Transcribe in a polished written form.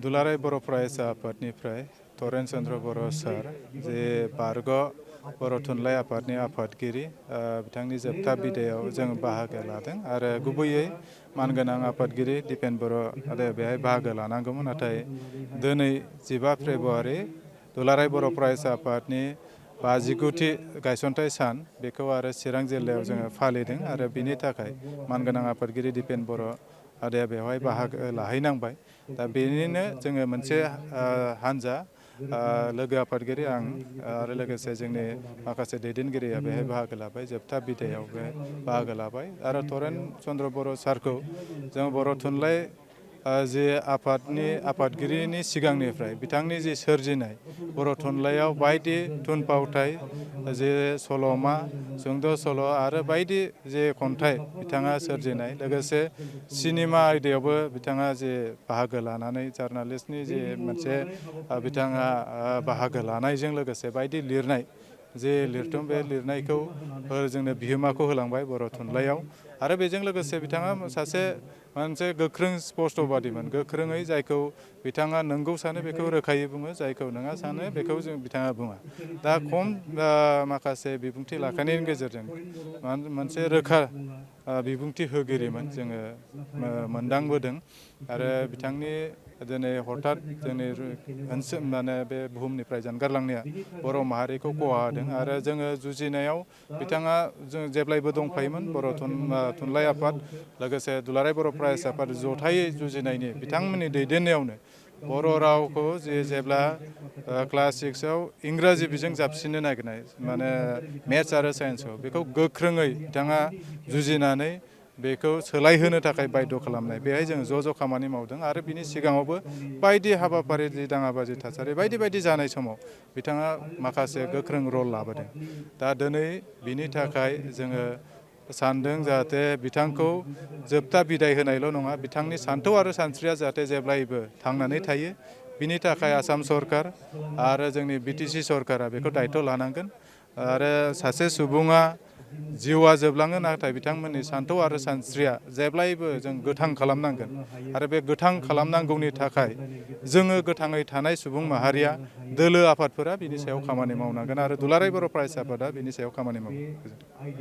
दुलाराय बर' फरायसा आफादनिफ्राय तरेन चन्द्र बर' सार जे बारग' बर' थुनलाइ आफादनि आफादगिरि बिथांनि जोबथा बिदायाव जों बाहागो लादों आरो गुबैयै मानगोनां आफादगिरि दिपेन बर' आरो बेहाय बाहागो लानांगौमोन। नाथाय दिनै 15 फेब्रुवारि दुलाराय बर' फरायसा आफादनि 59थि गायसनथाइ सान बेखौ आरो चिरां जिल्लायाव जोङो फालिदों आरो बिनि थाखाय मानगोनां आफादगिरि दिपेन बर' आदाया बेवहाय बाहागो लाहैनांबाय। दा बेनिनो जोङो मोनसे हानजा लोगो आफादगिरि आं आरो लोगोसे जोंनि माखासे दैदेनगिरिया बेहाय बाहागो लाबाय। जोबथा बिदायाव बे बाहागो लाबाय आरो तरेन चन्द्र बर' सारखौ जों बर' थुनलाइ जे आफादनि आफादगिरिनि सिगांनिफ्राय बिथांनि जे सोरजिनाय बर' थुनलाइयाव बायदि थुनफावथाय जे सल'मा सुंद' सल' आरो बायदि जे खन्थाइ बिथाङा सोरजिनाय, लोगोसे सिनेमा आयदायावबो बिथाङा जे बाहागो लानानै जार्नालिस्टनि जे मोनसे बिथाङा बाहागो लानायजों लोगोसे बायदि लिरनाय जे लिरथुम बे लिरनायखौ जोंनो बिहोमाखौ होलांबाय बर' थुनलाइयाव। आरो बेजों लोगोसे बिथाङा सासे मोनसे गोख्रों स्पष्टबादिमोन, गोख्रोङै जायखौ बिथाङा नंगौ सानो बेखौ रोखायै बुङो, जायखौ नङा सानो बेखौ बिथाङा बुङा। दा खम माखासे बिबुंथि लाखिनायनि गेजेरजों मोनसे रोखा बिबुंथि होगिरिमोन जोङो मोनदांबोदों। आरो बिथांनि दिनै हठात जोंनि माने बे बुहुमनिफ्राय जानगारलांनाया बर' माहारिखौ खहा होदों आरो जोङो जुजिनायाव बिथाङा जों जेब्लायबो दंफायोमोन। बर' थुनलाइ आफाद लोगोसे दुलाराय बर' फरायसा आफाद जथायै जुजिनायनि बिथांमोननि दैदेननायावनो बर' रावखौ जेब्ला क्लास 6आव इंराजि बिजों जाबसिननो नागिरनाय माने मेथ्स आरो साइन्सखौ बेखौ गोख्रोङै बिथाङा जुजिनानै बेखौ सोलायहोनो थाखाय बाध्य खालामनाय, बेहाय जों ज' खामानि मावदों। आरो बिनि सिगाङावबो बायदि हाबाफारि जि दाङाबाजि थासारि बायदि जानाय समाव बिथाङा माखासे गोख्रों रल लाबोदों। दा दिनै बिनि थाखाय जोङो सानदों जाहाथे बिथांखौ जोबथा बिदाय होनायल' नङा, बिथांनि सान्थौ आरो सानस्रिया जाहाथे जेब्लायबो थांनानै थायो। बिनि थाखाय आसाम सरकार आरो जोंनि BTC सरकारा बेखौ दायथ' लानांगोन। आरो सासे सुबुङा जिउआ जोबलाङो, नाथाय बिथांमोननि सान्थौ आरो सानस्रिया जेब्लायबो जों गोथां खालामनांगोन। आरो बे गोथां खालामनांगौनि थाखाय जोङो गोथाङै थानाय सुबुं माहारिया, दोलो आफादफोरा बिनि सायाव खामानि मावनांगोन आरो दुलाराय बर' फरायसा आफादा बिनि सायाव खामानि मावो।